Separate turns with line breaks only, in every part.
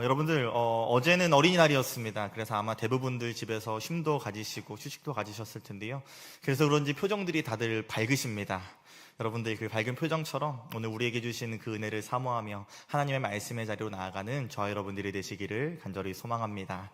여러분들 어제는 어린이날이었습니다. 그래서 아마 대부분들 집에서 쉼도 가지시고 휴식도 가지셨을 텐데요. 그래서 그런지 표정들이 다들 밝으십니다. 여러분들 그 밝은 표정처럼 오늘 우리에게 주신 그 은혜를 사모하며 하나님의 말씀의 자리로 나아가는 저와 여러분들이 되시기를 간절히 소망합니다.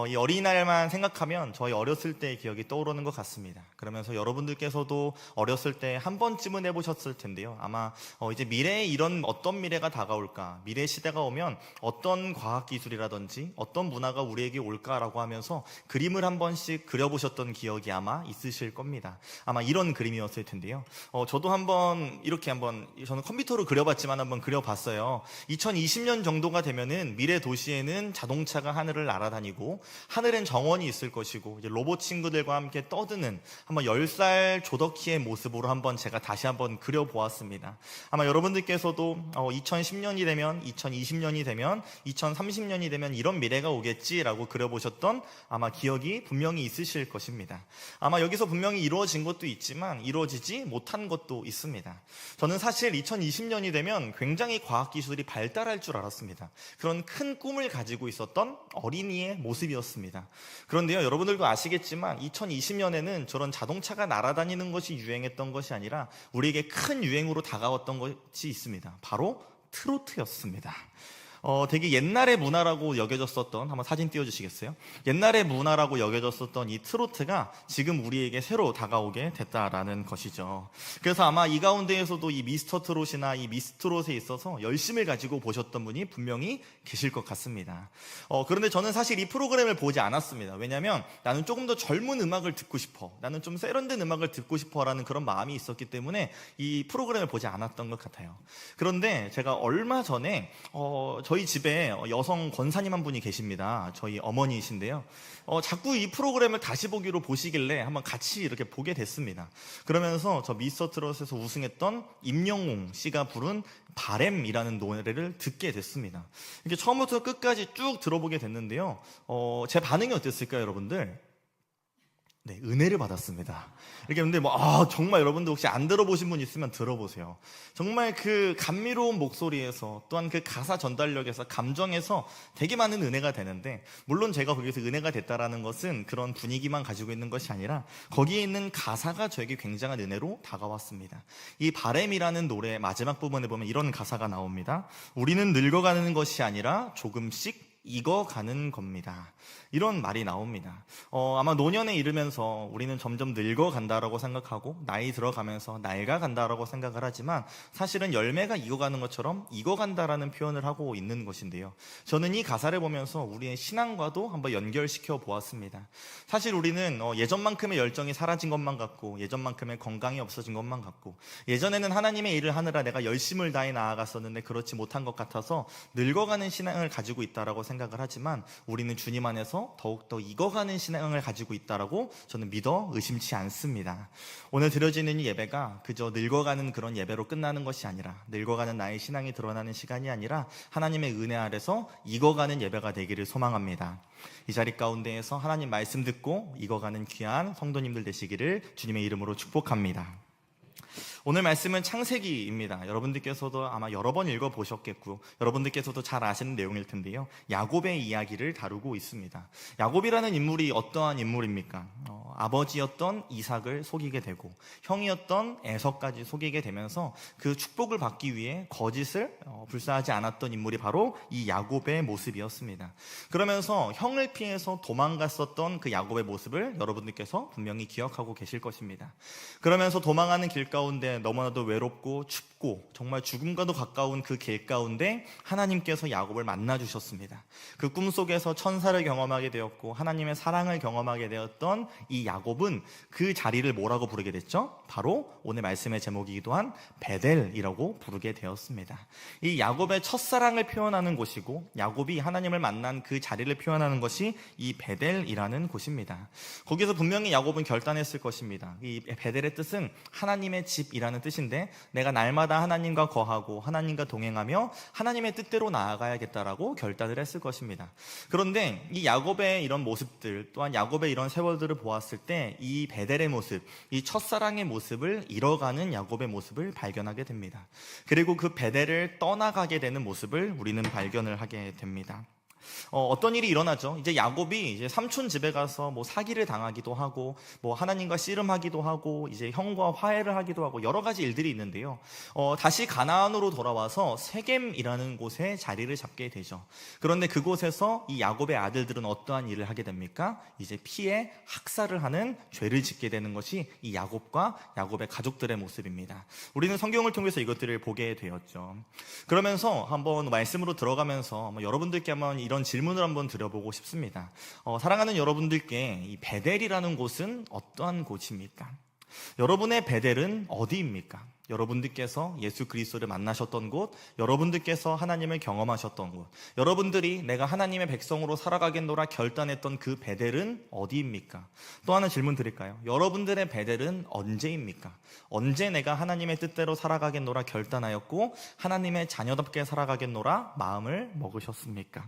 이 어린이날만 생각하면 저희 어렸을 때의 기억이 떠오르는 것 같습니다. 그러면서 여러분들께서도 어렸을 때 한 번쯤은 해보셨을 텐데요. 아마 이제 미래에 이런 어떤 미래가 다가올까, 미래 시대가 오면 어떤 과학기술이라든지 어떤 문화가 우리에게 올까라고 하면서 그림을 한 번씩 그려보셨던 기억이 아마 있으실 겁니다. 아마 이런 그림이었을 텐데요. 저도 저는 컴퓨터로 그려봤지만 한번 그려봤어요. 2020년 정도가 되면은 미래 도시에는 자동차가 하늘을 날아다니고 하늘엔 정원이 있을 것이고 이제 로봇 친구들과 함께 떠드는 한번 10살 조덕희의 모습으로 제가 다시 한번 그려보았습니다. 아마 여러분들께서도 2010년이 되면 2020년이 되면 2030년이 되면 이런 미래가 오겠지라고 그려보셨던 아마 기억이 분명히 있으실 것입니다. 아마 여기서 분명히 이루어진 것도 있지만 이루어지지 못한 것도 있습니다. 저는 사실 2020년이 되면 굉장히 과학기술이 발달할 줄 알았습니다. 그런 큰 꿈을 가지고 있었던 어린이의 모습이었습니다. 그런데요, 여러분들도 아시겠지만 2020년에는 저런 자동차가 날아다니는 것이 유행했던 것이 아니라 우리에게 큰 유행으로 다가왔던 것이 있습니다. 바로 트로트였습니다. 되게 옛날의 문화라고 여겨졌었던, 한번 사진 띄워주시겠어요? 옛날의 문화라고 여겨졌었던 이 트로트가 지금 우리에게 새로 다가오게 됐다라는 것이죠. 그래서 아마 이 가운데에서도 이 미스터 트롯이나 이 미스트롯에 있어서 열심을 가지고 보셨던 분이 분명히 계실 것 같습니다. 그런데 저는 사실 이 프로그램을 보지 않았습니다. 왜냐하면 나는 조금 더 젊은 음악을 듣고 싶어, 나는 좀 세련된 음악을 듣고 싶어라는 그런 마음이 있었기 때문에 이 프로그램을 보지 않았던 것 같아요. 그런데 제가 얼마 전에 저희 집에 여성 권사님 한 분이 계십니다. 저희 어머니이신데요. 자꾸 이 프로그램을 다시 보기로 보시길래 한번 같이 이렇게 보게 됐습니다. 그러면서 저 미스터 트롯에서 우승했던 임영웅 씨가 부른 바램이라는 노래를 듣게 됐습니다. 이렇게 처음부터 끝까지 쭉 들어보게 됐는데요. 제 반응이 어땠을까요, 여러분들? 네, 은혜를 받았습니다. 이렇게 근데 정말 여러분들 혹시 안 들어보신 분 있으면 들어보세요. 정말 그 감미로운 목소리에서 또한 그 가사 전달력에서 감정에서 되게 많은 은혜가 되는데, 물론 제가 거기서 은혜가 됐다라는 것은 그런 분위기만 가지고 있는 것이 아니라 거기에 있는 가사가 저에게 굉장한 은혜로 다가왔습니다. 이 바램이라는 노래 마지막 부분에 보면 이런 가사가 나옵니다. 우리는 늙어가는 것이 아니라 조금씩 익어가는 겁니다. 이런 말이 나옵니다. 아마 노년에 이르면서 우리는 점점 늙어간다라고 생각하고 나이 들어가면서 낡아간다라고 생각을 하지만 사실은 열매가 익어가는 것처럼 익어간다라는 표현을 하고 있는 것인데요. 저는 이 가사를 보면서 우리의 신앙과도 한번 연결시켜 보았습니다. 사실 우리는 예전만큼의 열정이 사라진 것만 같고 예전만큼의 건강이 없어진 것만 같고 예전에는 하나님의 일을 하느라 내가 열심을 다해 나아갔었는데 그렇지 못한 것 같아서 늙어가는 신앙을 가지고 있다라고 생각을 하지만 우리는 주님 안에서 더욱더 익어가는 신앙을 가지고 있다라고 저는 믿어 의심치 않습니다. 오늘 드려지는 이 예배가 그저 늙어가는 그런 예배로 끝나는 것이 아니라, 늙어가는 나의 신앙이 드러나는 시간이 아니라 하나님의 은혜 아래서 익어가는 예배가 되기를 소망합니다. 이 자리 가운데에서 하나님 말씀 듣고 익어가는 귀한 성도님들 되시기를 주님의 이름으로 축복합니다. 오늘 말씀은 창세기입니다. 여러분들께서도 아마 여러 번 읽어보셨겠고 여러분들께서도 잘 아시는 내용일 텐데요. 야곱의 이야기를 다루고 있습니다. 야곱이라는 인물이 어떠한 인물입니까? 아버지였던 이삭을 속이게 되고 형이었던 에서까지 속이게 되면서 그 축복을 받기 위해 거짓을 불사하지 않았던 인물이 바로 이 야곱의 모습이었습니다. 그러면서 형을 피해서 도망갔었던 그 야곱의 모습을 여러분들께서 분명히 기억하고 계실 것입니다. 그러면서 도망하는 길 가운데 너무나도 외롭고 춥고 정말 죽음과도 가까운 그 길 가운데 하나님께서 야곱을 만나 주셨습니다. 그 꿈속에서 천사를 경험하게 되었고 하나님의 사랑을 경험하게 되었던 이 야곱은 그 자리를 뭐라고 부르게 됐죠? 바로 오늘 말씀의 제목이기도 한 베델이라고 부르게 되었습니다. 이 야곱의 첫사랑을 표현하는 곳이고 야곱이 하나님을 만난 그 자리를 표현하는 것이 이 베델이라는 곳입니다. 거기서 분명히 야곱은 결단했을 것입니다. 이 베델의 뜻은 하나님의 집이라는 뜻인데 내가 날마다 하나님과 거하고 하나님과 동행하며 하나님의 뜻대로 나아가야겠다라고 결단을 했을 것입니다. 그런데 이 야곱의 이런 모습들 또한 야곱의 이런 세월들을 보았을 때 이 베델의 모습, 이 첫사랑의 모습을 잃어가는 야곱의 모습을 발견하게 됩니다. 그리고 그 베델을 떠나가게 되는 모습을 우리는 발견을 하게 됩니다. 어떤 일이 일어나죠? 이제 야곱이 이제 삼촌 집에 가서 뭐 사기를 당하기도 하고, 뭐 하나님과 씨름하기도 하고, 이제 형과 화해를 하기도 하고, 여러 가지 일들이 있는데요. 다시 가나안으로 돌아와서 세겜이라는 곳에 자리를 잡게 되죠. 그런데 그곳에서 이 야곱의 아들들은 어떠한 일을 하게 됩니까? 이제 피해 학살을 하는 죄를 짓게 되는 것이 이 야곱과 야곱의 가족들의 모습입니다. 우리는 성경을 통해서 이것들을 보게 되었죠. 그러면서 한번 말씀으로 들어가면서 여러분들께 한번 이런 질문을 한번 드려보고 싶습니다. 사랑하는 여러분들께 이 베델이라는 곳은 어떠한 곳입니까? 여러분의 베델은 어디입니까? 여러분들께서 예수 그리스도를 만나셨던 곳, 여러분들께서 하나님을 경험하셨던 곳, 여러분들이 내가 하나님의 백성으로 살아가겠노라 결단했던 그 베델은 어디입니까? 또 하나 질문 드릴까요? 여러분들의 베델은 언제입니까? 언제 내가 하나님의 뜻대로 살아가겠노라 결단하였고 하나님의 자녀답게 살아가겠노라 마음을 먹으셨습니까?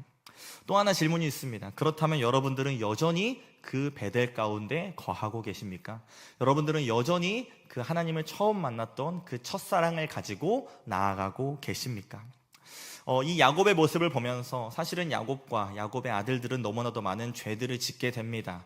또 하나 질문이 있습니다. 그렇다면 여러분들은 여전히 그 베델 가운데 거하고 계십니까? 여러분들은 여전히 그 하나님을 처음 만났던 그 첫사랑을 가지고 나아가고 계십니까? 이 야곱의 모습을 보면서 사실은 야곱과 야곱의 아들들은 너무나도 많은 죄들을 짓게 됩니다.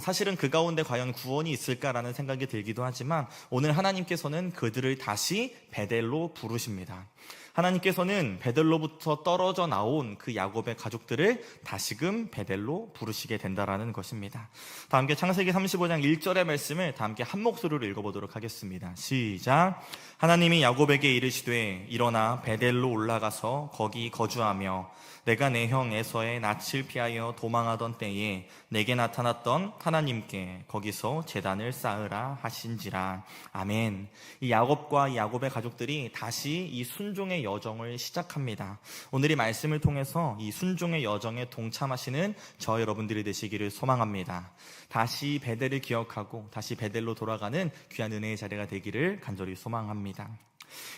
사실은 그 가운데 과연 구원이 있을까라는 생각이 들기도 하지만 오늘 하나님께서는 그들을 다시 베델로 부르십니다. 하나님께서는 베델로부터 떨어져 나온 그 야곱의 가족들을 다시금 베델로 부르시게 된다라는 것입니다. 다 함께 창세기 35장 1절의 말씀을 다 함께 한 목소리로 읽어보도록 하겠습니다. 시작. 하나님이 야곱에게 이르시되 일어나 베델로 올라가서 거기 거주하며 내가 내 형 에서의 낯을 피하여 도망하던 때에 내게 나타났던 하나님께 거기서 제단을 쌓으라 하신지라. 아멘. 이 야곱과 이 야곱의 가족들이 다시 이 순종의 여정을 시작합니다. 오늘 이 말씀을 통해서 이 순종의 여정에 동참하시는 저 여러분들이 되시기를 소망합니다. 다시 베델을 기억하고 다시 베델로 돌아가는 귀한 은혜의 자리가 되기를 간절히 소망합니다.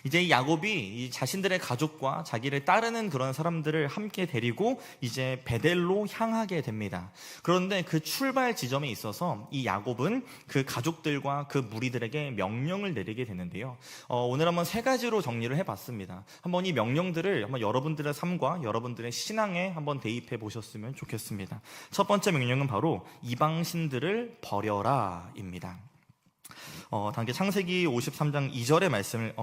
이제 이 야곱이 이 자신들의 가족과 자기를 따르는 그런 사람들을 함께 데리고 이제 베델로 향하게 됩니다. 그런데 그 출발 지점에 있어서 이 야곱은 그 가족들과 그 무리들에게 명령을 내리게 되는데요. 오늘 한번 세 가지로 정리를 해봤습니다. 한번 이 명령들을 한번 여러분들의 삶과 여러분들의 신앙에 한번 대입해 보셨으면 좋겠습니다. 첫 번째 명령은 바로 이방신들을 버려라입니다. 당시 창세기 53장 2절의 말씀을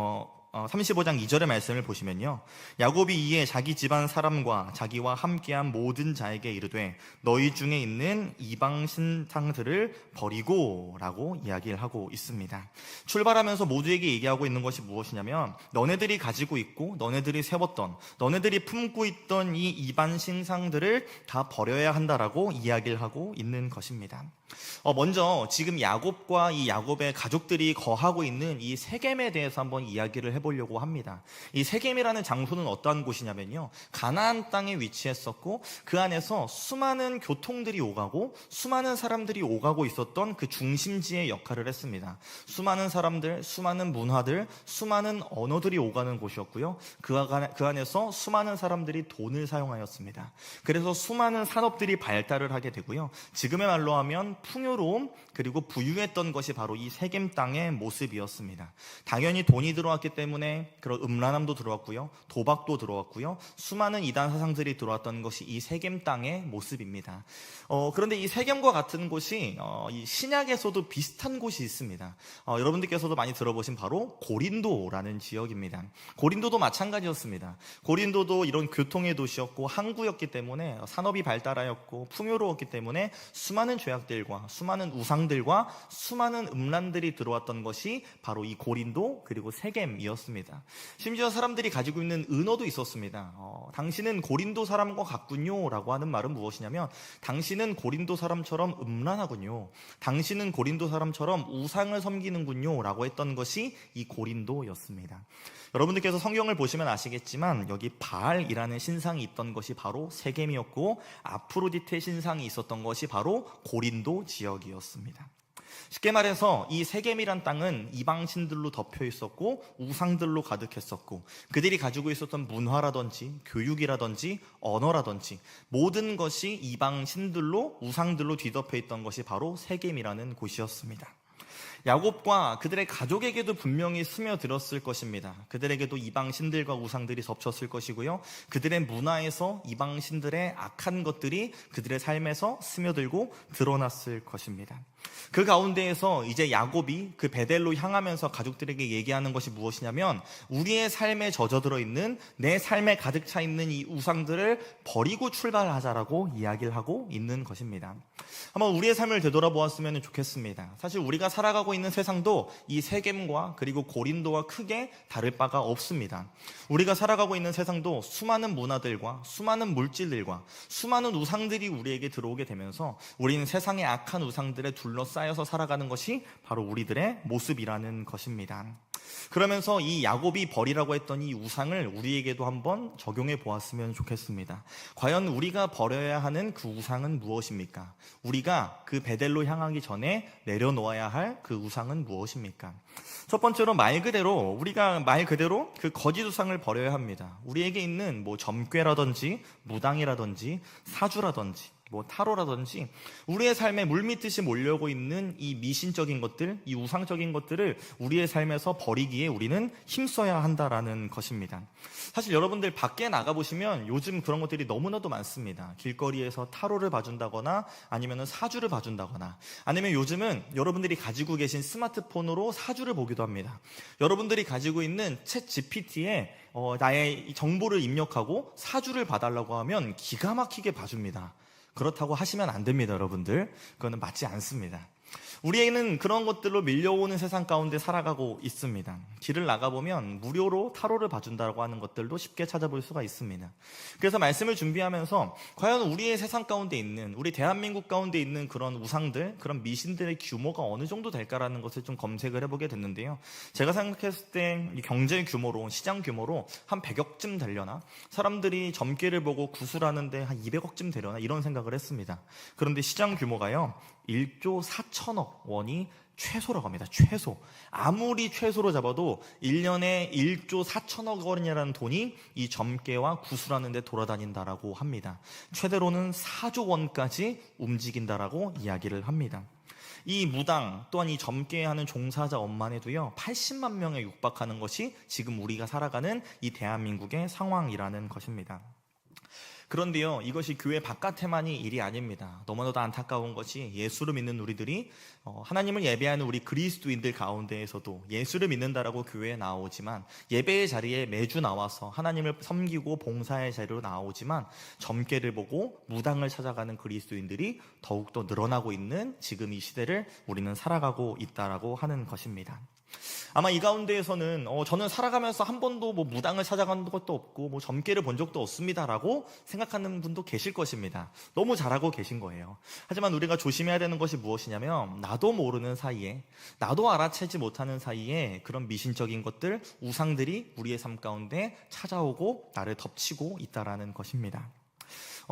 35장 2절의 말씀을 보시면요, 야곱이 이에 자기 집안 사람과 자기와 함께한 모든 자에게 이르되 너희 중에 있는 이방 신상들을 버리고 라고 이야기를 하고 있습니다. 출발하면서 모두에게 얘기하고 있는 것이 무엇이냐면 너네들이 가지고 있고 너네들이 세웠던 너네들이 품고 있던 이 이방 신상들을 다 버려야 한다라고 이야기를 하고 있는 것입니다. 먼저 지금 야곱과 이 야곱의 가족들이 거하고 있는 이 세겜에 대해서 한번 이야기를 해보려고 합니다. 이 세겜이라는 장소는 어떠한 곳이냐면요, 가나안 땅에 위치했었고 그 안에서 수많은 교통들이 오가고 수많은 사람들이 오가고 있었던 그 중심지의 역할을 했습니다. 수많은 사람들, 수많은 문화들, 수많은 언어들이 오가는 곳이었고요, 그 안에서 수많은 사람들이 돈을 사용하였습니다. 그래서 수많은 산업들이 발달을 하게 되고요, 지금의 말로 하면 풍요로움 그리고 부유했던 것이 바로 이 세겜 땅의 모습이었습니다. 당연히 돈이 들어왔기 때문에 그런 음란함도 들어왔고요, 도박도 들어왔고요, 수많은 이단 사상들이 들어왔던 것이 이 세겜 땅의 모습입니다. 그런데 이 세겜과 같은 곳이 이 신약에서도 비슷한 곳이 있습니다. 여러분들께서도 많이 들어보신 바로 고린도라는 지역입니다. 고린도도 마찬가지였습니다. 고린도도 이런 교통의 도시였고 항구였기 때문에 산업이 발달하였고 풍요로웠기 때문에 수많은 죄악들과 수많은 우상들과 수많은 음란들이 들어왔던 것이 바로 이 고린도 그리고 세겜이었습니다. 심지어 사람들이 가지고 있는 은어도 있었습니다. 당신은 고린도 사람과 같군요 라고 하는 말은 무엇이냐면 당신은 고린도 사람처럼 음란하군요, 당신은 고린도 사람처럼 우상을 섬기는군요 라고 했던 것이 이 고린도였습니다. 여러분들께서 성경을 보시면 아시겠지만 여기 바알이라는 신상이 있던 것이 바로 세겜이었고 아프로디테 신상이 있었던 것이 바로 고린도 지역이었습니다. 쉽게 말해서 이 세겜이란 땅은 이방신들로 덮여 있었고 우상들로 가득했었고 그들이 가지고 있었던 문화라든지 교육이라든지 언어라든지 모든 것이 이방신들로 우상들로 뒤덮여 있던 것이 바로 세겜이라는 곳이었습니다. 야곱과 그들의 가족에게도 분명히 스며들었을 것입니다. 그들에게도 이방신들과 우상들이 덮쳤을 것이고요. 그들의 문화에서 이방신들의 악한 것들이 그들의 삶에서 스며들고 드러났을 것입니다. 그 가운데에서 이제 야곱이 그 베델로 향하면서 가족들에게 얘기하는 것이 무엇이냐면, 우리의 삶에 젖어들어 있는, 내 삶에 가득 차 있는 이 우상들을 버리고 출발하자라고 이야기를 하고 있는 것입니다. 한번 우리의 삶을 되돌아보았으면 좋겠습니다. 사실 우리가 살아가고 있는 세상도 이 세겜과 그리고 고린도와 크게 다를 바가 없습니다. 우리가 살아가고 있는 세상도 수많은 문화들과 수많은 물질들과 수많은 우상들이 우리에게 들어오게 되면서 우리는 세상의 악한 우상들에 둘러싸여서 살아가는 것이 바로 우리들의 모습이라는 것입니다. 그러면서 이 야곱이 버리라고 했던 이 우상을 우리에게도 한번 적용해 보았으면 좋겠습니다. 과연 우리가 버려야 하는 그 우상은 무엇입니까? 우리가 그 베델로 향하기 전에 내려놓아야 할 그 우상은 무엇입니까? 첫 번째로 우리가 말 그대로 그 거짓 우상을 버려야 합니다. 우리에게 있는 점괘라든지 무당이라든지 사주라든지 타로라든지 우리의 삶에 물밀듯이 몰려오고 있는 이 미신적인 것들, 이 우상적인 것들을 우리의 삶에서 버리기에 우리는 힘써야 한다라는 것입니다. 사실 여러분들 밖에 나가보시면 요즘 그런 것들이 너무나도 많습니다. 길거리에서 타로를 봐준다거나 아니면 사주를 봐준다거나, 아니면 요즘은 여러분들이 가지고 계신 스마트폰으로 사주를 보기도 합니다. 여러분들이 가지고 있는 챗 GPT에 나의 정보를 입력하고 사주를 봐달라고 하면 기가 막히게 봐줍니다. 그렇다고 하시면 안 됩니다, 여러분들. 그거는 맞지 않습니다. 우리에게는 그런 것들로 밀려오는 세상 가운데 살아가고 있습니다. 길을 나가보면 무료로 타로를 봐준다고 하는 것들도 쉽게 찾아볼 수가 있습니다. 그래서 말씀을 준비하면서 과연 우리의 세상 가운데 있는, 우리 대한민국 가운데 있는 그런 우상들, 그런 미신들의 규모가 어느 정도 될까라는 것을 좀 검색을 해보게 됐는데요. 제가 생각했을 때 경제 규모로, 시장 규모로 한 100억쯤 되려나? 사람들이 점괘를 보고 구술하는데 한 200억쯤 되려나? 이런 생각을 했습니다. 그런데 시장 규모가요, 1조 4천억 원이 최소라고 합니다. 최소. 아무리 최소로 잡아도 1년에 1조 4천억 원이라는 돈이 이 점괘와 구술하는 데 돌아다닌다라고 합니다. 최대로는 4조 원까지 움직인다라고 이야기를 합니다. 이 무당 또한 이 점괘하는 종사자 업만 해도요 80만 명에 육박하는 것이 지금 우리가 살아가는 이 대한민국의 상황이라는 것입니다. 그런데요, 이것이 교회 바깥에만이 일이 아닙니다. 너무나도 안타까운 것이 예수를 믿는 우리들이 하나님을 예배하는 우리 그리스도인들 가운데에서도 예수를 믿는다라고 교회에 나오지만, 예배의 자리에 매주 나와서 하나님을 섬기고 봉사의 자리로 나오지만 점괘를 보고 무당을 찾아가는 그리스도인들이 더욱더 늘어나고 있는 지금 이 시대를 우리는 살아가고 있다라고 하는 것입니다. 아마 이 가운데에서는 저는 살아가면서 한 번도 무당을 찾아간 것도 없고 점괘를 본 적도 없습니다라고 생각하는 분도 계실 것입니다. 너무 잘하고 계신 거예요. 하지만 우리가 조심해야 되는 것이 무엇이냐면, 나도 모르는 사이에, 나도 알아채지 못하는 사이에 그런 미신적인 것들, 우상들이 우리의 삶 가운데 찾아오고 나를 덮치고 있다라는 것입니다.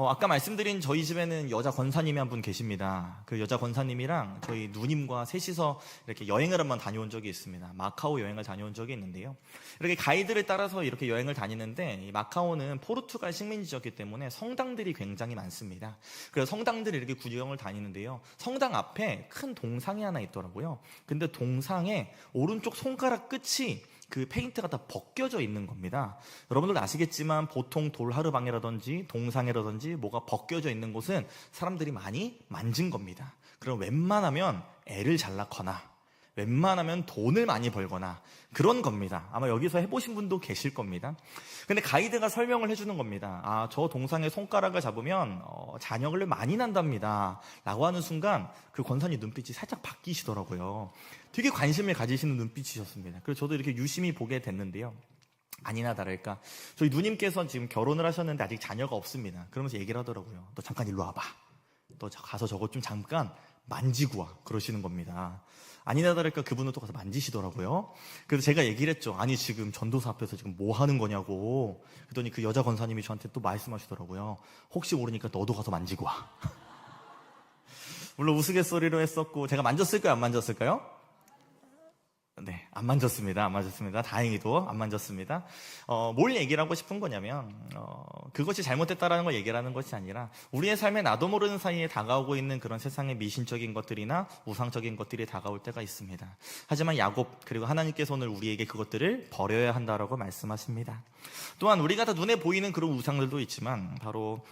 아까 말씀드린 저희 집에는 여자 권사님이 한 분 계십니다. 그 여자 권사님이랑 저희 누님과 셋이서 이렇게 여행을 한번 다녀온 적이 있습니다. 마카오 여행을 다녀온 적이 있는데요. 이렇게 가이드를 따라서 이렇게 여행을 다니는데, 이 마카오는 포르투갈 식민지였기 때문에 성당들이 굉장히 많습니다. 그래서 성당들이 이렇게 구경을 다니는데요. 성당 앞에 큰 동상이 하나 있더라고요. 근데 동상에 오른쪽 손가락 끝이 그 페인트가 다 벗겨져 있는 겁니다. 여러분들 아시겠지만 보통 돌하르방이라든지 동상이라든지 뭐가 벗겨져 있는 곳은 사람들이 많이 만진 겁니다. 그럼 웬만하면 애를 잘 낳거나 웬만하면 돈을 많이 벌거나 그런 겁니다. 아마 여기서 해보신 분도 계실 겁니다. 근데 가이드가 설명을 해주는 겁니다. 저 동상의 손가락을 잡으면 자녀를 많이 난답니다 라고 하는 순간 그 권사님 눈빛이 살짝 바뀌시더라고요. 되게 관심을 가지시는 눈빛이셨습니다. 그래서 저도 이렇게 유심히 보게 됐는데요, 아니나 다를까 저희 누님께서 지금 결혼을 하셨는데 아직 자녀가 없습니다. 그러면서 얘기를 하더라고요. 너 잠깐 일로 와봐. 너 가서 저거 좀 잠깐 만지고 와. 그러시는 겁니다. 아니나 다를까 그분은 또 가서 만지시더라고요. 그래서 제가 얘기를 했죠. 아니 지금 전도사 앞에서 지금 뭐 하는 거냐고. 그랬더니 그 여자 권사님이 저한테 또 말씀하시더라고요. 혹시 모르니까 너도 가서 만지고 와. 물론 우스갯소리로 했었고, 제가 만졌을까요? 안 만졌을까요? 네, 안 만졌습니다. 안 만졌습니다. 다행히도 안 만졌습니다. 뭘 얘기를 하고 싶은 거냐면 그것이 잘못됐다라는 걸 얘기를 하는 것이 아니라 우리의 삶에 나도 모르는 사이에 다가오고 있는 그런 세상의 미신적인 것들이나 우상적인 것들이 다가올 때가 있습니다. 하지만 야곱 그리고 하나님께서 오늘 우리에게 그것들을 버려야 한다라고 말씀하십니다. 또한 우리가 다 눈에 보이는 그런 우상들도 있지만 바로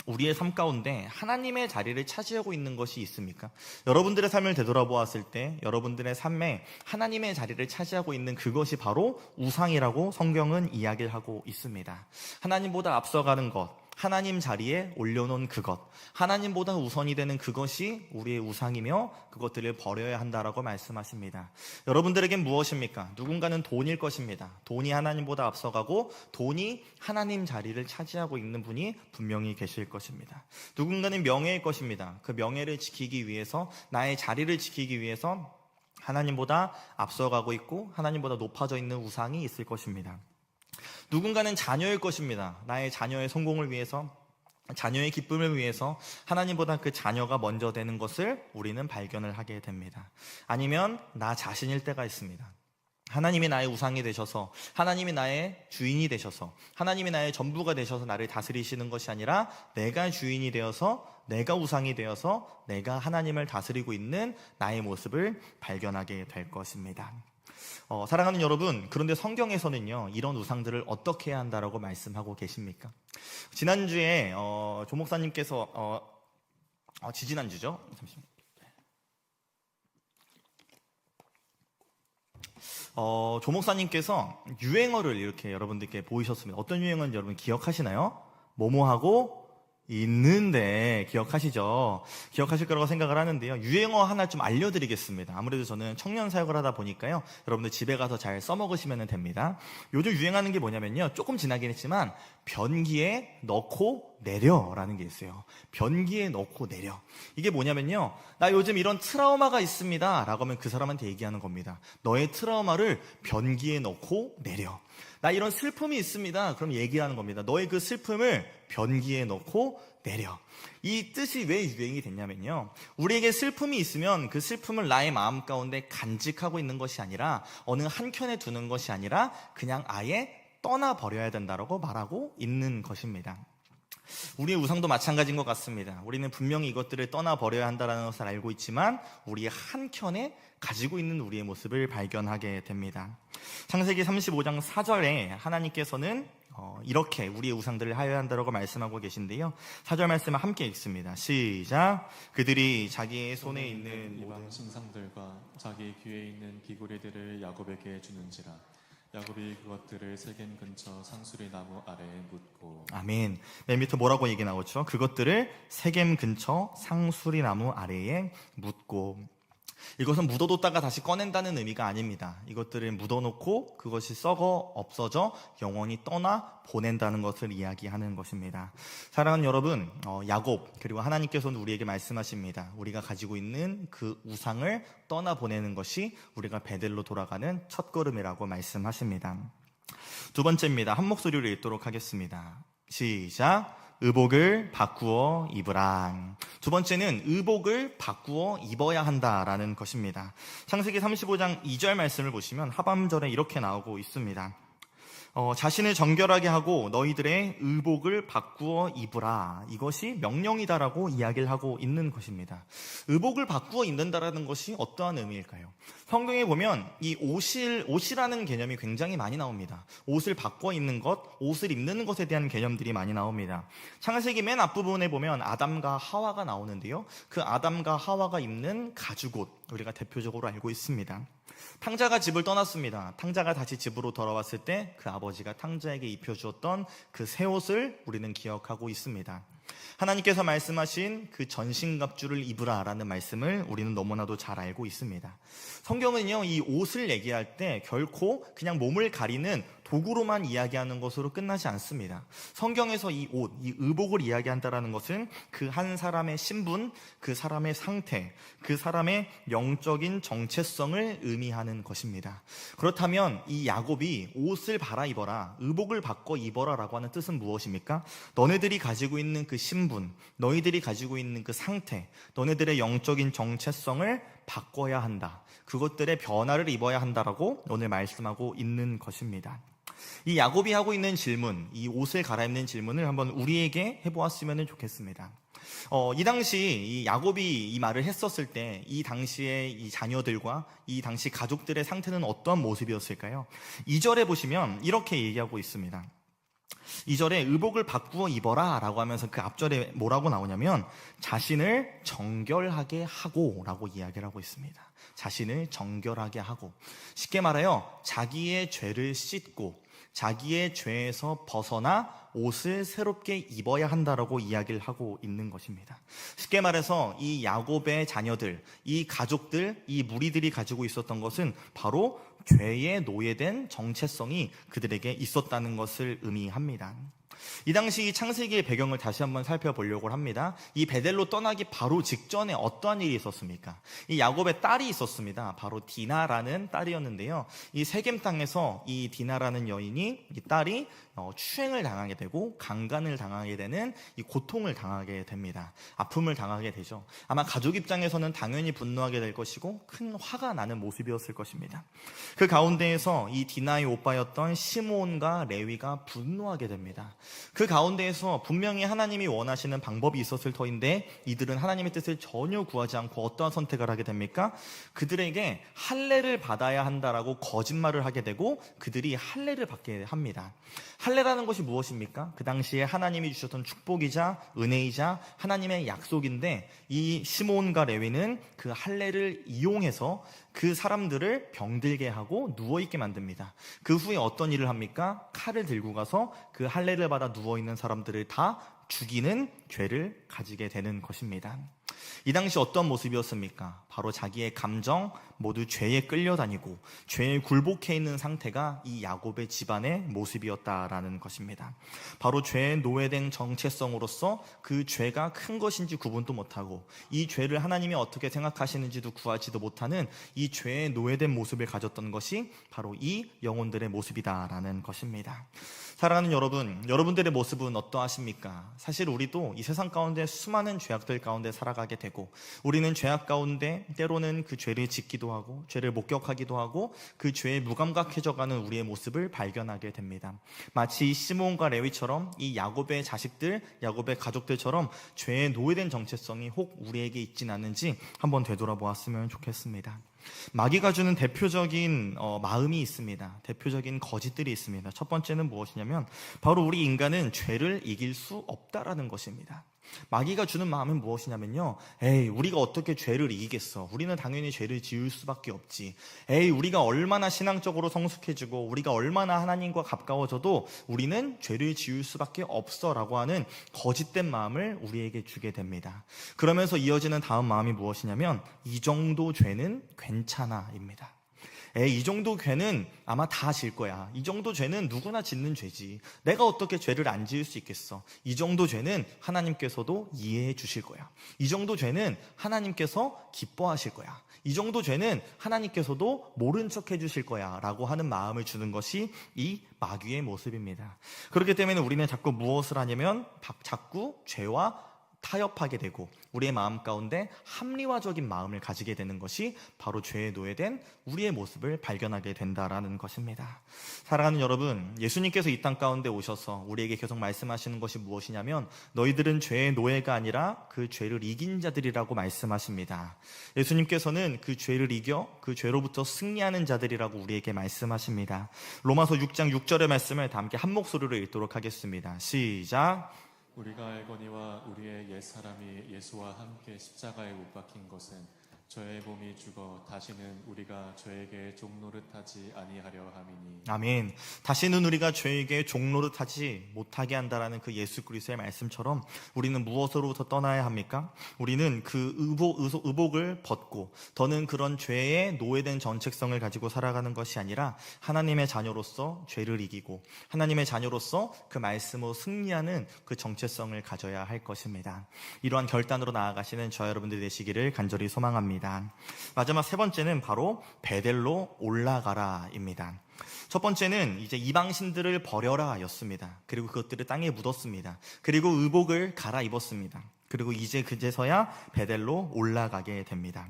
우리의 삶 가운데 하나님의 자리를 차지하고 있는 것이 있습니까? 여러분들의 삶을 되돌아보았을 때 여러분들의 삶에 하나님의 자리를 차지하고 있는 그것이 바로 우상이라고 성경은 이야기를 하고 있습니다. 하나님보다 앞서가는 것, 하나님 자리에 올려놓은 그것, 하나님보다 우선이 되는 그것이 우리의 우상이며 그것들을 버려야 한다라고 말씀하십니다. 여러분들에겐 무엇입니까? 누군가는 돈일 것입니다. 돈이 하나님보다 앞서가고 돈이 하나님 자리를 차지하고 있는 분이 분명히 계실 것입니다. 누군가는 명예일 것입니다. 그 명예를 지키기 위해서, 나의 자리를 지키기 위해서 하나님보다 앞서가고 있고 하나님보다 높아져 있는 우상이 있을 것입니다. 누군가는 자녀일 것입니다. 나의 자녀의 성공을 위해서, 자녀의 기쁨을 위해서 하나님보다 그 자녀가 먼저 되는 것을 우리는 발견을 하게 됩니다. 아니면 나 자신일 때가 있습니다. 하나님이 나의 우상이 되셔서, 하나님이 나의 주인이 되셔서, 하나님이 나의 전부가 되셔서 나를 다스리시는 것이 아니라 내가 주인이 되어서, 내가 우상이 되어서 내가 하나님을 다스리고 있는 나의 모습을 발견하게 될 것입니다. 사랑하는 여러분, 그런데 성경에서는요 이런 우상들을 어떻게 해야 한다라고 말씀하고 계십니까? 지난주에 조 목사님께서 지지난주죠? 잠시만요. 조 목사님께서 유행어를 이렇게 여러분들께 보이셨습니다. 어떤 유행어인지 여러분 기억하시나요? 뭐뭐하고 있는데 기억하시죠? 기억하실 거라고 생각을 하는데요. 유행어 하나 좀 알려드리겠습니다. 아무래도 저는 청년 사역을 하다 보니까요. 여러분들 집에 가서 잘 써먹으시면 됩니다. 요즘 유행하는 게 뭐냐면요. 조금 지나긴 했지만 변기에 넣고 내려라는 게 있어요. 변기에 넣고 내려. 이게 뭐냐면요. 나 요즘 이런 트라우마가 있습니다. 라고 하면 그 사람한테 얘기하는 겁니다. 너의 트라우마를 변기에 넣고 내려. 나 이런 슬픔이 있습니다. 그럼 얘기하는 겁니다. 너의 그 슬픔을 변기에 넣고 내려. 이 뜻이 왜 유행이 됐냐면요. 우리에게 슬픔이 있으면 그 슬픔을 나의 마음 가운데 간직하고 있는 것이 아니라 어느 한켠에 두는 것이 아니라 그냥 아예 떠나버려야 된다고 말하고 있는 것입니다. 우리의 우상도 마찬가지인 것 같습니다. 우리는 분명히 이것들을 떠나버려야 한다는 것을 알고 있지만 우리의 한켠에 가지고 있는 우리의 모습을 발견하게 됩니다. 창세기 35장 4절에 하나님께서는 이렇게 우리의 우상들을 하여야 한다고 말씀하고 계신데요. 4절 말씀을 함께 읽습니다. 시작. 그들이 자기의 손에 있는
이방 신상들과 자기 귀에 있는 귀고리들을 야곱에게 주는지라. 야곱이 그것들을 세겜 근처 상수리 나무 아래에 묻고.
아멘. 맨 밑에 뭐라고 얘기 나오죠? 그것들을 세겜 근처 상수리 나무 아래에 묻고. 이것은 묻어뒀다가 다시 꺼낸다는 의미가 아닙니다. 이것들을 묻어놓고 그것이 썩어 없어져 영원히 떠나 보낸다는 것을 이야기하는 것입니다. 사랑하는 여러분, 야곱 그리고 하나님께서는 우리에게 말씀하십니다. 우리가 가지고 있는 그 우상을 떠나보내는 것이 우리가 베델로 돌아가는 첫걸음이라고 말씀하십니다. 두 번째입니다. 한 목소리로 읽도록 하겠습니다. 시작. 의복을 바꾸어 입으라. 두 번째는 의복을 바꾸어 입어야 한다라는 것입니다. 창세기 35장 2절 말씀을 보시면 하반절에 이렇게 나오고 있습니다. 자신을 정결하게 하고 너희들의 의복을 바꾸어 입으라. 이것이 명령이다라고 이야기를 하고 있는 것입니다. 의복을 바꾸어 입는다라는 것이 어떠한 의미일까요? 성경에 보면 이 옷이라는 개념이 굉장히 많이 나옵니다. 옷을 바꿔 입는 것, 옷을 입는 것에 대한 개념들이 많이 나옵니다. 창세기 맨 앞부분에 보면 아담과 하와가 나오는데요. 그 아담과 하와가 입는 가죽옷, 우리가 대표적으로 알고 있습니다. 탕자가 집을 떠났습니다. 탕자가 다시 집으로 돌아왔을 때 그 아버지가 탕자에게 입혀주었던 그 새 옷을 우리는 기억하고 있습니다. 하나님께서 말씀하신 그 전신갑주를 입으라라는 말씀을 우리는 너무나도 잘 알고 있습니다. 성경은요, 이 옷을 얘기할 때 결코 그냥 몸을 가리는 도구로만 이야기하는 것으로 끝나지 않습니다. 성경에서 이 옷, 이 의복을 이야기한다는 것은 그 한 사람의 신분, 그 사람의 상태, 그 사람의 영적인 정체성을 의미하는 것입니다. 그렇다면 이 야곱이 옷을 갈아입어라, 의복을 바꿔 입어라라고 하는 뜻은 무엇입니까? 너네들이 가지고 있는 그 신분, 너희들이 가지고 있는 그 상태, 너네들의 영적인 정체성을 바꿔야 한다. 그것들의 변화를 입어야 한다라고 오늘 말씀하고 있는 것입니다. 이 야곱이 하고 있는 질문, 이 옷을 갈아입는 질문을 한번 우리에게 해보았으면 좋겠습니다. 이 당시 이 야곱이 이 말을 했었을 때 이 당시의 이 자녀들과 이 당시 가족들의 상태는 어떤 모습이었을까요? 2절에 보시면 이렇게 얘기하고 있습니다. 2절에 의복을 바꾸어 입어라 라고 하면서 그 앞절에 뭐라고 나오냐면 자신을 정결하게 하고 라고 이야기를 하고 있습니다. 자신을 정결하게 하고, 쉽게 말하여 자기의 죄를 씻고 자기의 죄에서 벗어나 옷을 새롭게 입어야 한다라고 이야기를 하고 있는 것입니다. 쉽게 말해서 이 야곱의 자녀들, 이 가족들, 이 무리들이 가지고 있었던 것은 바로 죄에 노예된 정체성이 그들에게 있었다는 것을 의미합니다. 이 당시 창세기의 배경을 다시 한번 살펴보려고 합니다. 이 베델로 떠나기 바로 직전에 어떠한 일이 있었습니까? 이 야곱의 딸이 있었습니다. 바로 디나라는 딸이었는데요. 이 세겜 땅에서 이 디나라는 여인이, 이 딸이 추행을 당하게 되고 강간을 당하게 되는 이 고통을 당하게 됩니다. 아픔을 당하게 되죠. 아마 가족 입장에서는 당연히 분노하게 될 것이고 큰 화가 나는 모습이었을 것입니다. 그 가운데에서 이 디나의 오빠였던 시므온과 레위가 분노하게 됩니다. 그 가운데에서 분명히 하나님이 원하시는 방법이 있었을 터인데 이들은 하나님의 뜻을 전혀 구하지 않고 어떠한 선택을 하게 됩니까? 그들에게 할례를 받아야 한다라고 거짓말을 하게 되고 그들이 할례를 받게 합니다. 할례라는 것이 무엇입니까? 그 당시에 하나님이 주셨던 축복이자 은혜이자 하나님의 약속인데 이 시므온과 레위는 그 할례를 이용해서 그 사람들을 병들게 하고 누워있게 만듭니다. 그 후에 어떤 일을 합니까? 칼을 들고 가서 그 할례를 받아 누워있는 사람들을 다 죽이는 죄를 가지게 되는 것입니다. 이 당시 어떤 모습이었습니까? 바로 자기의 감정 모두 죄에 끌려다니고 죄에 굴복해 있는 상태가 이 야곱의 집안의 모습이었다라는 것입니다. 바로 죄에 노예된 정체성으로서 그 죄가 큰 것인지 구분도 못하고 이 죄를 하나님이 어떻게 생각하시는지도 구하지도 못하는 이 죄에 노예된 모습을 가졌던 것이 바로 이 영혼들의 모습이다라는 것입니다. 사랑하는 여러분, 여러분들의 모습은 어떠하십니까? 사실 우리도 이 세상 가운데 수많은 죄악들 가운데 살아가게 되고 우리는 죄악 가운데 때로는 그 죄를 짓기도 하고 죄를 목격하기도 하고 그 죄에 무감각해져가는 우리의 모습을 발견하게 됩니다. 마치 시므온과 레위처럼 이 야곱의 자식들, 야곱의 가족들처럼 죄에 노예된 정체성이 혹 우리에게 있진 않은지 한번 되돌아보았으면 좋겠습니다. 마귀가 주는 대표적인 마음이 있습니다. 대표적인 거짓들이 있습니다. 첫 번째는 무엇이냐면 바로 우리 인간은 죄를 이길 수 없다라는 것입니다. 마귀가 주는 마음은 무엇이냐면요, 에이, 우리가 어떻게 죄를 이기겠어? 우리는 당연히 죄를 지을 수밖에 없지. 에이, 우리가 얼마나 신앙적으로 성숙해지고 우리가 얼마나 하나님과 가까워져도 우리는 죄를 지을 수밖에 없어 라고 하는 거짓된 마음을 우리에게 주게 됩니다. 그러면서 이어지는 다음 마음이 무엇이냐면 이 정도 죄는 괜찮아 입니다. 이 정도 죄는 아마 다 질 거야. 이 정도 죄는 누구나 짓는 죄지. 내가 어떻게 죄를 안 지을 수 있겠어. 이 정도 죄는 하나님께서도 이해해 주실 거야. 이 정도 죄는 하나님께서 기뻐하실 거야. 이 정도 죄는 하나님께서도 모른 척 해주실 거야 라고 하는 마음을 주는 것이 이 마귀의 모습입니다. 그렇기 때문에 우리는 자꾸 무엇을 하냐면 자꾸 죄와 타협하게 되고 우리의 마음 가운데 합리화적인 마음을 가지게 되는 것이 바로 죄에 노예된 우리의 모습을 발견하게 된다라는 것입니다. 사랑하는 여러분, 예수님께서 이 땅 가운데 오셔서 우리에게 계속 말씀하시는 것이 무엇이냐면 너희들은 죄의 노예가 아니라 그 죄를 이긴 자들이라고 말씀하십니다. 예수님께서는 그 죄를 이겨 그 죄로부터 승리하는 자들이라고 우리에게 말씀하십니다. 로마서 6장 6절의 말씀을 다 함께 한 목소리로 읽도록 하겠습니다. 시작.
우리가 알거니와 우리의 옛사람이 예수와 함께 십자가에 못 박힌 것은 저의 몸이 죽어 다시는 우리가 죄에게 종노릇하지 아니하려 함이니.
아멘. 다시는 우리가 죄에게 종노릇하지 못하게 한다라는 그 예수 그리스도의 말씀처럼 우리는 무엇으로부터 떠나야 합니까? 우리는 그 의복을 벗고 더는 그런 죄에 노예된 정체성을 가지고 살아가는 것이 아니라 하나님의 자녀로서 죄를 이기고 하나님의 자녀로서 그 말씀으로 승리하는 그 정체성을 가져야 할 것입니다. 이러한 결단으로 나아가시는 저 여러분들 되시기를 간절히 소망합니다. 마지막 세 번째는 바로 베델로 올라가라입니다. 첫 번째는 이제 이방신들을 버려라 였습니다. 그리고 그것들을 땅에 묻었습니다. 그리고 의복을 갈아입었습니다. 그리고 이제 그제서야 베델로 올라가게 됩니다.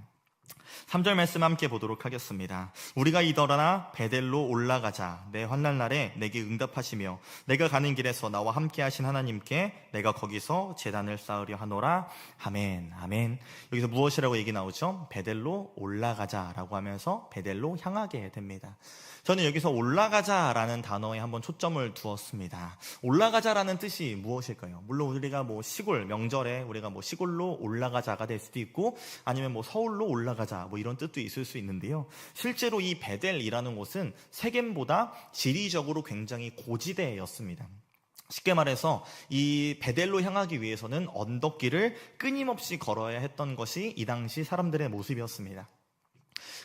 3절 말씀 함께 보도록 하겠습니다. 우리가 이더라나 베델로 올라가자. 내 환난 날에 내게 응답하시며 내가 가는 길에서 나와 함께 하신 하나님께 내가 거기서 제단을 쌓으려 하노라. 아멘. 아멘. 여기서 무엇이라고 얘기 나오죠? 베델로 올라가자라고 하면서 베델로 향하게 됩니다. 저는 여기서 올라가자라는 단어에 한번 초점을 두었습니다. 올라가자라는 뜻이 무엇일까요? 물론 우리가 시골 명절에 우리가 시골로 올라가자가 될 수도 있고, 아니면 서울로 올라가자 이런 뜻도 있을 수 있는데요. 실제로 이 베델이라는 곳은 세겜보다 지리적으로 굉장히 고지대였습니다. 쉽게 말해서 이 베델로 향하기 위해서는 언덕길을 끊임없이 걸어야 했던 것이 이 당시 사람들의 모습이었습니다.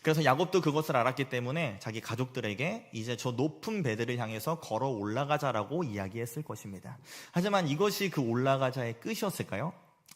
그래서 야곱도 그것을 알았기 때문에 자기 가족들에게 이제 저 높은 베델을 향해서 걸어 올라가자라고 이야기했을 것입니다. 하지만 이것이 그 올라가자의 끝이었을까요?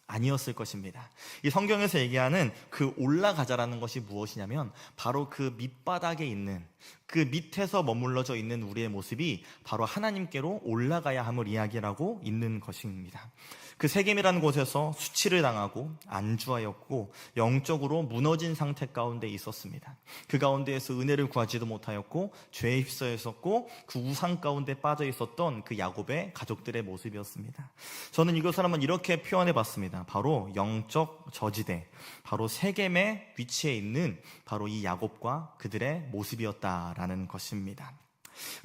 아니었을 것입니다. 이 성경에서 얘기하는 그 올라가자라는 것이 무엇이냐면 바로 그 밑바닥에 있는, 그 밑에서 머물러져 있는 우리의 모습이 바로 하나님께로 올라가야 함을 이야기하고 있는 것입니다. 그 세겜이라는 곳에서 수치를 당하고 안주하였고 영적으로 무너진 상태 가운데 있었습니다. 그 가운데에서 은혜를 구하지도 못하였고 죄에 휩싸여 있었고 그 우상 가운데 빠져 있었던 그 야곱의 가족들의 모습이었습니다. 저는 이것을 한번 이렇게 표현해 봤습니다. 바로 영적 저지대, 바로 세겜의 위치에 있는 바로 이 야곱과 그들의 모습이었다라는 것입니다.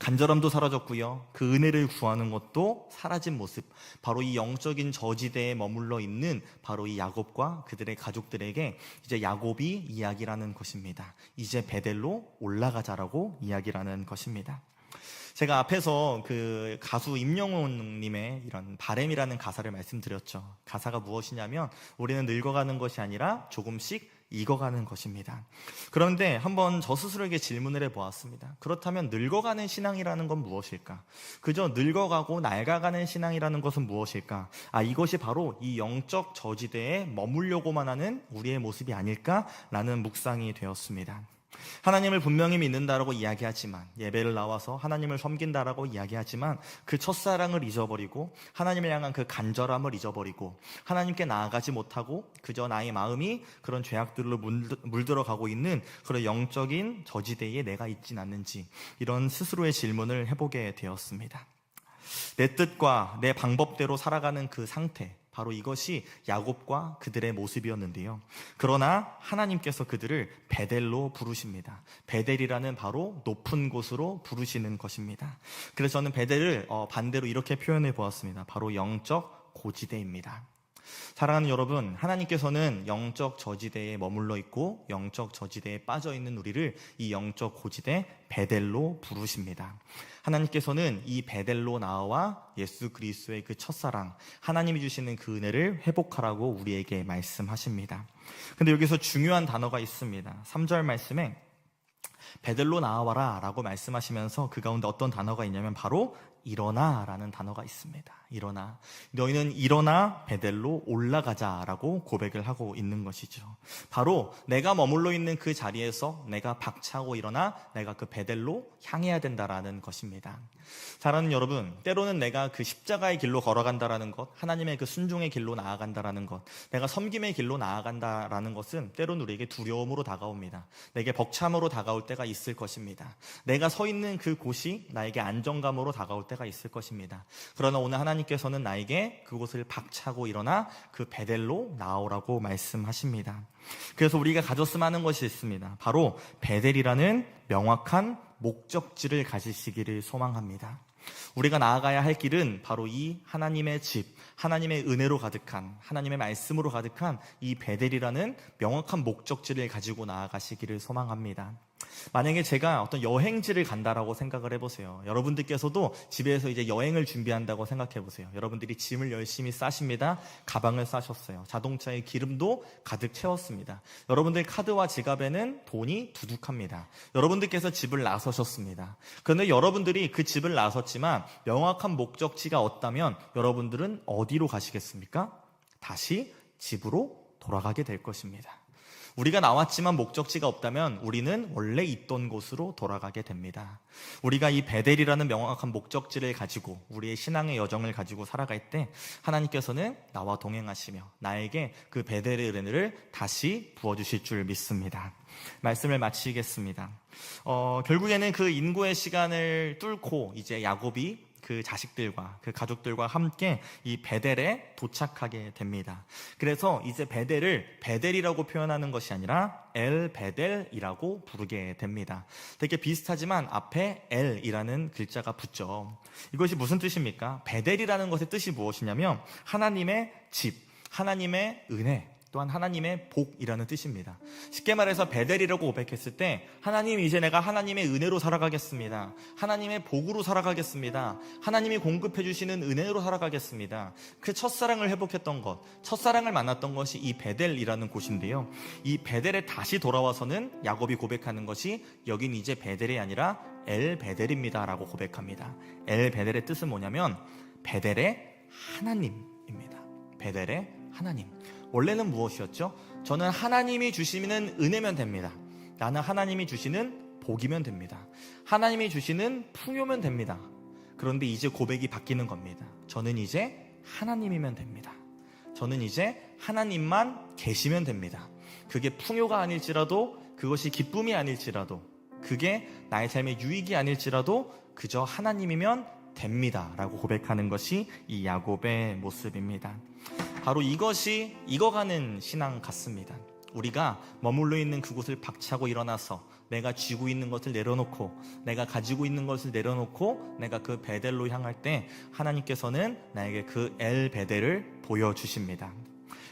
간절함도 사라졌고요. 그 은혜를 구하는 것도 사라진 모습, 바로 이 영적인 저지대에 머물러 있는 바로 이 야곱과 그들의 가족들에게 이제 야곱이 이야기라는 것입니다. 이제 베델로 올라가자라고 이야기라는 것입니다. 제가 앞에서 그 가수 임영웅님의 이런 바램이라는 가사를 말씀드렸죠. 가사가 무엇이냐면 우리는 늙어가는 것이 아니라 조금씩 익어가는 것입니다. 그런데 한번 저 스스로에게 질문을 해보았습니다. 그렇다면 늙어가는 신앙이라는 건 무엇일까? 그저 늙어가고 낡아가는 신앙이라는 것은 무엇일까? 이것이 바로 이 영적 저지대에 머물려고만 하는 우리의 모습이 아닐까라는 묵상이 되었습니다. 하나님을 분명히 믿는다라고 이야기하지만, 예배를 나와서 하나님을 섬긴다라고 이야기하지만 그 첫사랑을 잊어버리고 하나님을 향한 그 간절함을 잊어버리고 하나님께 나아가지 못하고 그저 나의 마음이 그런 죄악들로 물들어가고 있는 그런 영적인 저지대에 내가 있진 않는지, 이런 스스로의 질문을 해보게 되었습니다. 내 뜻과 내 방법대로 살아가는 그 상태, 바로 이것이 야곱과 그들의 모습이었는데요. 그러나 하나님께서 그들을 베델로 부르십니다. 베델이라는 바로 높은 곳으로 부르시는 것입니다. 그래서 저는 베델을 반대로 이렇게 표현해 보았습니다. 바로 영적 고지대입니다. 사랑하는 여러분, 하나님께서는 영적 저지대에 머물러 있고 영적 저지대에 빠져 있는 우리를 이 영적 고지대 베델로 부르십니다. 하나님께서는 이 베델로 나와 예수 그리스도의 그 첫사랑, 하나님이 주시는 그 은혜를 회복하라고 우리에게 말씀하십니다. 근데 여기서 중요한 단어가 있습니다. 3절 말씀에 베델로 나와라 라고 말씀하시면서 그 가운데 어떤 단어가 있냐면 바로 일어나 라는 단어가 있습니다. 일어나. 너희는 일어나 베델로 올라가자 라고 고백을 하고 있는 것이죠. 바로 내가 머물러 있는 그 자리에서 내가 박차고 일어나 내가 그 베델로 향해야 된다라는 것입니다. 사랑하는 여러분, 때로는 내가 그 십자가의 길로 걸어간다라는 것, 하나님의 그 순종의 길로 나아간다라는 것, 내가 섬김의 길로 나아간다라는 것은 때로는 우리에게 두려움으로 다가옵니다. 내게 벅참으로 다가올 때가 있을 것입니다. 내가 서 있는 그 곳이 나에게 안정감으로 다가올 때가 있을 것입니다. 그러나 오늘 하나님께서는 나에게 그곳을 박차고 일어나 그 베델로 나오라고 말씀하십니다. 그래서 우리가 가졌으면 하는 것이 있습니다. 바로 베델이라는 명확한 목적지를 가지시기를 소망합니다. 우리가 나아가야 할 길은 바로 이 하나님의 집, 하나님의 은혜로 가득한, 하나님의 말씀으로 가득한 이 베델이라는 명확한 목적지를 가지고 나아가시기를 소망합니다. 만약에 제가 어떤 여행지를 간다라고 생각을 해보세요. 여러분들께서도 집에서 이제 여행을 준비한다고 생각해보세요. 여러분들이 짐을 열심히 싸십니다. 가방을 싸셨어요. 자동차에 기름도 가득 채웠습니다. 여러분들 카드와 지갑에는 돈이 두둑합니다. 여러분들께서 집을 나서셨습니다. 그런데 여러분들이 그 집을 나섰지만 명확한 목적지가 없다면 여러분들은 어디로 가시겠습니까? 다시 집으로 돌아가게 될 것입니다. 우리가 나왔지만 목적지가 없다면 우리는 원래 있던 곳으로 돌아가게 됩니다. 우리가 이 베델이라는 명확한 목적지를 가지고 우리의 신앙의 여정을 가지고 살아갈 때 하나님께서는 나와 동행하시며 나에게 그 베델의 은혜를 다시 부어주실 줄 믿습니다. 말씀을 마치겠습니다. 결국에는 그 인고의 시간을 뚫고 이제 야곱이 그 자식들과 그 가족들과 함께 이 베델에 도착하게 됩니다. 그래서 이제 베델을 베델이라고 표현하는 것이 아니라 엘 베델이라고 부르게 됩니다. 되게 비슷하지만 앞에 엘이라는 글자가 붙죠. 이것이 무슨 뜻입니까? 베델이라는 것의 뜻이 무엇이냐면 하나님의 집, 하나님의 은혜, 또한 하나님의 복이라는 뜻입니다. 쉽게 말해서 베델이라고 고백했을 때 하나님, 이제 내가 하나님의 은혜로 살아가겠습니다. 하나님의 복으로 살아가겠습니다. 하나님이 공급해 주시는 은혜로 살아가겠습니다. 그 첫사랑을 회복했던 것, 첫사랑을 만났던 것이 이 베델이라는 곳인데요, 이 베델에 다시 돌아와서는 야곱이 고백하는 것이 여긴 이제 베델이 아니라 엘 베델입니다 라고 고백합니다. 엘 베델의 뜻은 뭐냐면 베델의 하나님입니다. 베델의 하나님. 원래는 무엇이었죠? 저는 하나님이 주시는 은혜면 됩니다. 나는 하나님이 주시는 복이면 됩니다. 하나님이 주시는 풍요면 됩니다. 그런데 이제 고백이 바뀌는 겁니다. 저는 이제 하나님이면 됩니다. 저는 이제 하나님만 계시면 됩니다. 그게 풍요가 아닐지라도, 그것이 기쁨이 아닐지라도, 그게 나의 삶의 유익이 아닐지라도 그저 하나님이면 됩니다 라고 고백하는 것이 이 야곱의 모습입니다. 바로 이것이 익어가는 신앙 같습니다. 우리가 머물러 있는 그곳을 박차고 일어나서 내가 쥐고 있는 것을 내려놓고, 내가 가지고 있는 것을 내려놓고 내가 그 베델로 향할 때 하나님께서는 나에게 그 엘 베델을 보여주십니다.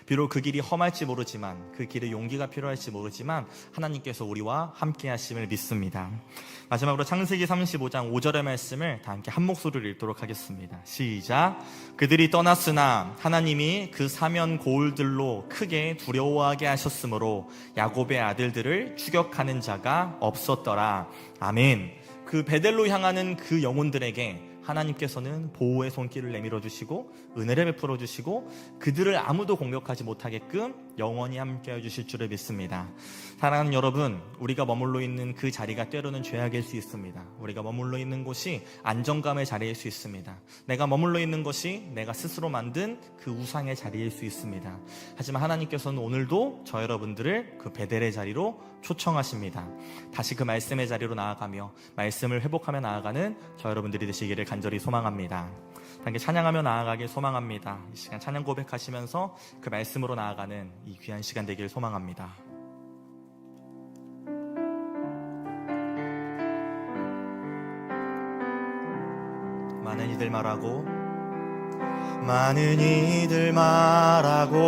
비록 그 길이 험할지 모르지만, 그 길에 용기가 필요할지 모르지만 하나님께서 우리와 함께 하심을 믿습니다. 마지막으로 창세기 35장 5절의 말씀을 다 함께 한 목소리로 읽도록 하겠습니다. 시작. 그들이 떠났으나 하나님이 그 사면 고울들로 크게 두려워하게 하셨으므로 야곱의 아들들을 추격하는 자가 없었더라. 아멘. 그 베델로 향하는 그 영혼들에게 하나님께서는 보호의 손길을 내밀어 주시고 은혜를 베풀어 주시고 그들을 아무도 공격하지 못하게끔 영원히 함께해 주실 줄을 믿습니다. 사랑하는 여러분, 우리가 머물러 있는 그 자리가 때로는 죄악일 수 있습니다. 우리가 머물러 있는 곳이 안정감의 자리일 수 있습니다. 내가 머물러 있는 것이 내가 스스로 만든 그 우상의 자리일 수 있습니다. 하지만 하나님께서는 오늘도 저 여러분들을 그 베델의 자리로 초청하십니다. 다시 그 말씀의 자리로 나아가며 말씀을 회복하며 나아가는 저 여러분들이 되시기를 간절히 소망합니다. 함께 찬양하며 나아가길 소망합니다. 이 시간 찬양 고백하시면서 그 말씀으로 나아가는 이 귀한 시간 되길 소망합니다. 많은 이들 말하고, 많은 이들 말하고,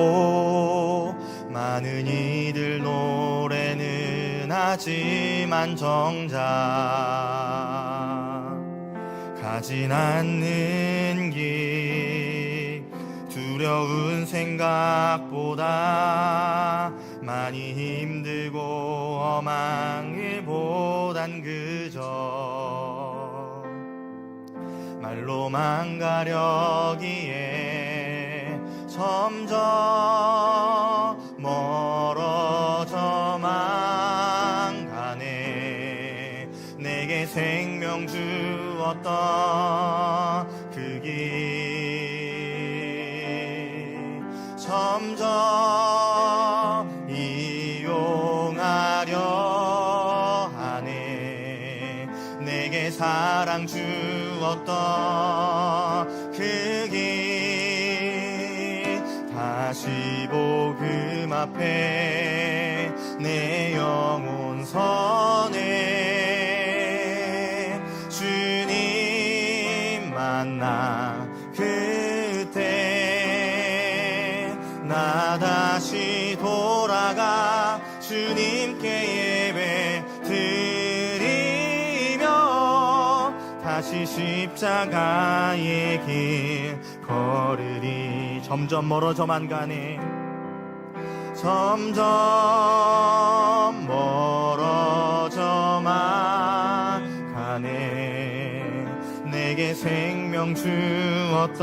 많은 이들 노래는 하지만 정작 가진 않는 길, 두려운 생각보다 많이 힘들고 험한 일보단 그저 말로만 가려기에 점점 멀어져만 가네. 내게 생명 주었던 그 길 점점 이용하려 하네. 내게 사랑 주었던 그 길 다시 복음 앞에 내 영혼 선해. 주님 만나 그때 나 다시 돌아가 주님께 예배 드리며 다시 십자가의 길 걸으리. 점점 멀어져만 가네. 점점 멀어져만 가네. 내게 생명 주었던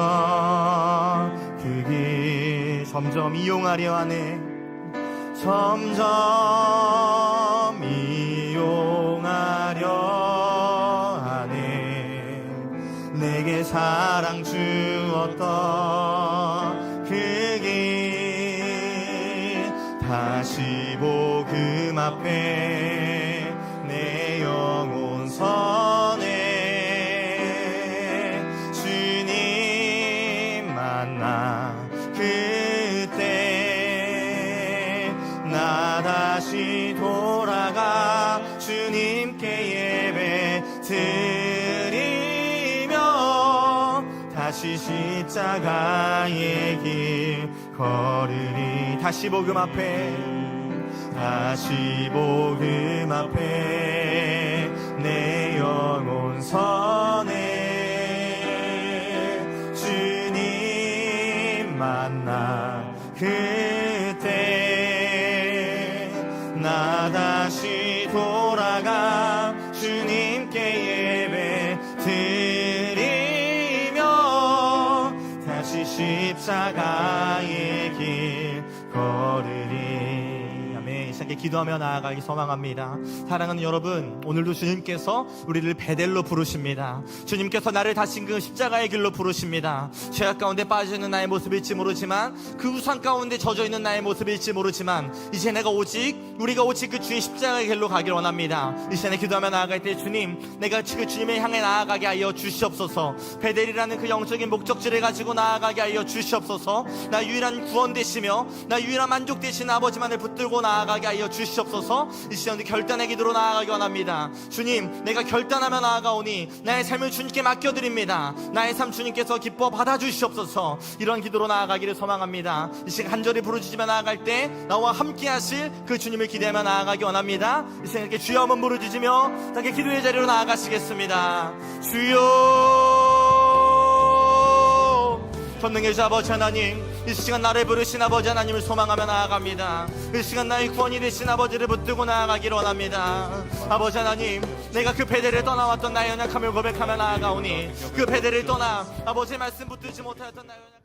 그 길 점점 이용하려 하네. 점점 이용하려 하네. 내게 사랑 주었던 그 길 다시 복음 앞에 내 영혼 선해. 주님 만나 그때 나 다시 돌아가 주님께 예배 드리며 다시 십자가의 길 걸으리. 다시 복음 앞에, 다시 복음 앞에 내 영혼 선해. 주님 만나 그때 나 다시 돌아가 주님께 예배 드리며 다시 십자가의 길 걸으리. 아멘. 이 시간에 기도하며 나아가기 소망합니다. 사랑하는 여러분, 오늘도 주님께서 우리를 베델로 부르십니다. 주님께서 나를 다시 그 십자가의 길로 부르십니다. 죄악 가운데 빠져있는 나의 모습일지 모르지만, 그 우상 가운데 젖어있는 나의 모습일지 모르지만, 이제 우리가 오직 그 주의 십자가의 길로 가길 원합니다. 이 시간에 기도하며 나아갈 때 주님, 내가 그 주님을 향해 나아가게 하여 주시옵소서. 베델이라는 그 영적인 목적지를 가지고 나아가게 하여 주시옵소서. 나 유일한 구원 되시며 나 유일한 만족 되신 아버지만을 붙들고 나아가게 하여 주시옵소서. 이 시간에 결단의 기도로 나아가기 원합니다. 주님, 내가 결단하며 나아가오니 나의 삶을 주님께 맡겨드립니다. 나의 삶 주님께서 기뻐 받아주시옵소서. 이런 기도로 나아가기를 소망합니다. 이 시간 간절히 부르짖으며 나아갈 때 나와 함께 하실 그 주님을 기대하며 나아가기 원합니다. 이 시간 이렇게 주여 한번 부르짖으며 함께 기도의 자리로 나아가시겠습니다. 주여, 전능의 아버지 하나님, 이 시간 나를 부르신 아버지 하나님을 소망하며 나아갑니다. 이 시간 나의 구원이 되신 아버지를 붙들고 나아가기를 원합니다. 아버지 하나님, 내가 그 베델을 떠나왔던 나의 연약함을 고백하며 나아가오니 그 베델을 떠나 아버지의 말씀 붙들지 못하였던 나의 연약함을